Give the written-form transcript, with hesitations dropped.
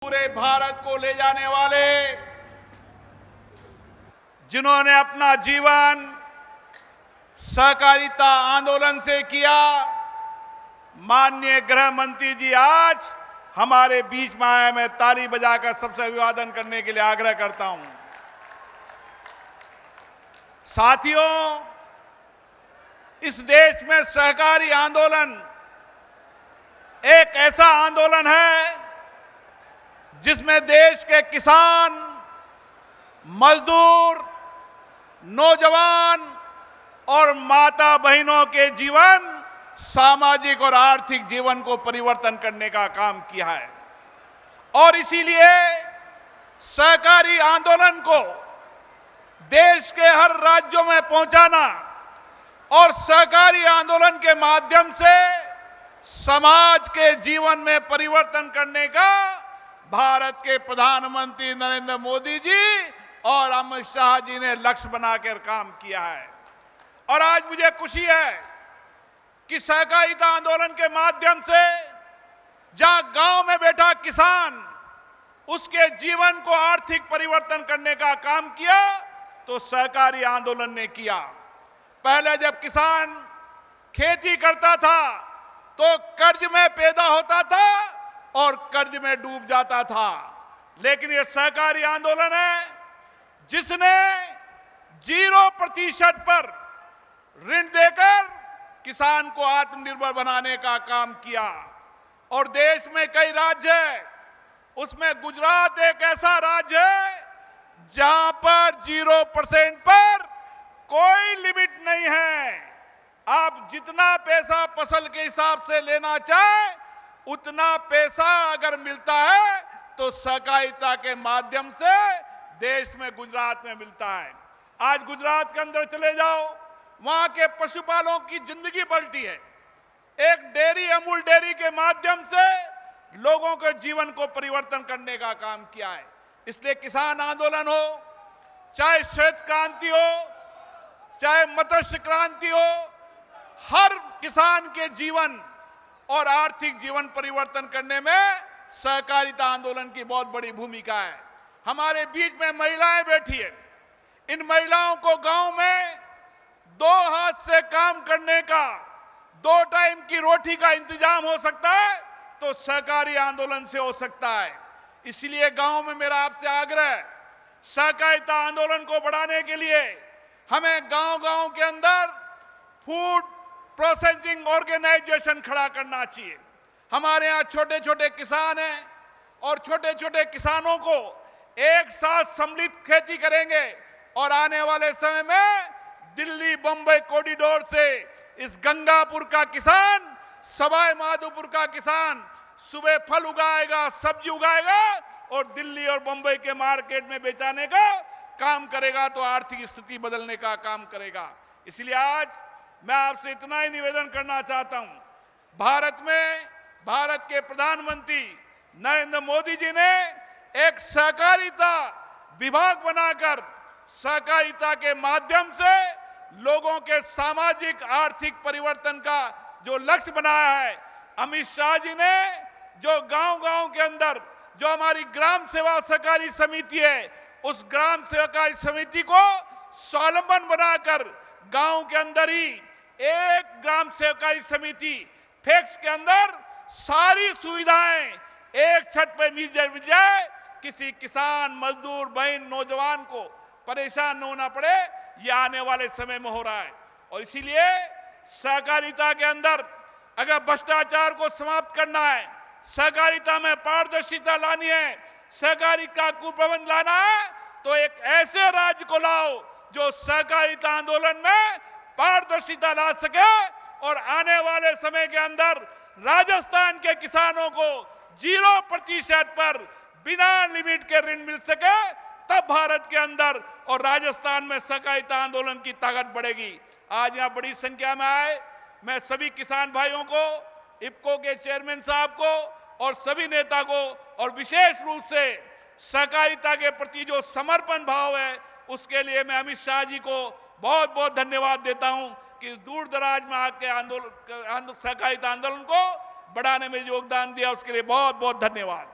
पूरे भारत को ले जाने वाले, जिन्होंने अपना जीवन सहकारिता आंदोलन से किया, माननीय गृह मंत्री जी आज हमारे बीच में आए। मैं ताली बजाकर सबसे अभिवादन करने के लिए आग्रह करता हूं। साथियों, इस देश में सहकारी आंदोलन एक ऐसा आंदोलन है जिसमें देश के किसान, मजदूर, नौजवान और माता बहनों के जीवन, सामाजिक और आर्थिक जीवन को परिवर्तन करने का काम किया है। और इसीलिए सहकारी आंदोलन को देश के हर राज्यों में पहुंचाना और सहकारी आंदोलन के माध्यम से समाज के जीवन में परिवर्तन करने का भारत के प्रधानमंत्री नरेंद्र मोदी जी और अमित शाह जी ने लक्ष्य बनाकर काम किया है। और आज मुझे खुशी है कि सहकारिता आंदोलन के माध्यम से जहां गांव में बैठा किसान उसके जीवन को आर्थिक परिवर्तन करने का काम किया, तो सहकारी आंदोलन ने किया। पहले जब किसान खेती करता था तो कर्ज में पैदा होता था और कर्ज में डूब जाता था, लेकिन यह सहकारी आंदोलन है जिसने 0% पर ऋण देकर किसान को आत्मनिर्भर बनाने का काम किया। और देश में कई राज्य है, उसमें गुजरात एक ऐसा राज्य है जहां पर 0% पर कोई लिमिट नहीं है। आप जितना पैसा फसल के हिसाब से लेना चाहे उतना पैसा अगर मिलता है तो सहकारिता के माध्यम से देश में, गुजरात में मिलता है। आज गुजरात के अंदर चले जाओ, वहां के पशुपालकों की जिंदगी पलटी है। एक डेयरी, अमूल डेयरी के माध्यम से लोगों के जीवन को परिवर्तन करने का काम किया है। इसलिए किसान आंदोलन हो, चाहे श्वेत क्रांति हो, चाहे मत्स्य क्रांति हो, हर किसान के जीवन और आर्थिक जीवन परिवर्तन करने में सहकारिता आंदोलन की बहुत बड़ी भूमिका है। हमारे बीच में महिलाएं बैठी है। इन महिलाओं को गांव में 2 हाथ से काम करने का, 2 टाइम की रोटी का इंतजाम हो सकता है तो सहकारी आंदोलन से हो सकता है। इसलिए गांव में मेरा आपसे आग्रह है, सहकारिता आंदोलन को बढ़ाने के लिए हमें गांव-गांव के अंदर फूड प्रोसेसिंग ऑर्गेनाइजेशन खड़ा करना चाहिए। हमारे यहाँ छोटे छोटे किसान हैं और छोटे छोटे किसानों को एक साथ सम्मिलित खेती करेंगे और आने वाले समय में दिल्ली बंबई कॉरिडोर से इस गंगापुर का किसान, सवाई माधोपुर का किसान सुबह फल उगाएगा, सब्जी उगाएगा और दिल्ली और बंबई के मार्केट में बेचाने का काम करेगा तो आर्थिक स्थिति बदलने का काम करेगा। इसलिए आज मैं आपसे इतना ही निवेदन करना चाहता हूं, भारत के प्रधानमंत्री नरेंद्र मोदी जी ने एक सहकारिता विभाग बनाकर सहकारिता के माध्यम से लोगों के सामाजिक आर्थिक परिवर्तन का जो लक्ष्य बनाया है। अमित शाह जी ने जो गांव-गांव के अंदर जो हमारी ग्राम सेवा सहकारी समिति है, उस ग्राम सहकारी समिति को स्वावलंबन बनाकर गांव के अंदर ही एक ग्राम सहकारी समिति फैक्स के अंदर सारी सुविधाएं एक छत पर मिल जाए, किसी किसान, मजदूर, बहन, नौजवान को परेशान न होना पड़े। यह आने वाले समय में हो रहा है। और इसीलिए सहकारिता के अंदर अगर भ्रष्टाचार को समाप्त करना है, सहकारिता में पारदर्शिता लानी है, सहकारी का कुप्रबंध लाना है, तो एक ऐसे राज्य को लाओ जो सहकारिता आंदोलन में पारदर्शिता ला सके और आने वाले समय के अंदर राजस्थान के किसानों को 0% पर बिना लिमिट के ऋण मिल सके, तब भारत के अंदर और राजस्थान में सहकारिता आंदोलन की ताकत बढ़ेगी। आज यहाँ बड़ी संख्या में आए, मैं सभी किसान भाइयों को, इफ्को के चेयरमैन साहब को और सभी नेता को, और विशेष रूप से सहकारिता के प्रति जो समर्पण भाव है उसके लिए मैं अमित शाह जी को बहुत बहुत धन्यवाद देता हूं कि दूर दराज में आके सहकारिता आंदोलन को बढ़ाने में योगदान दिया, उसके लिए बहुत बहुत धन्यवाद।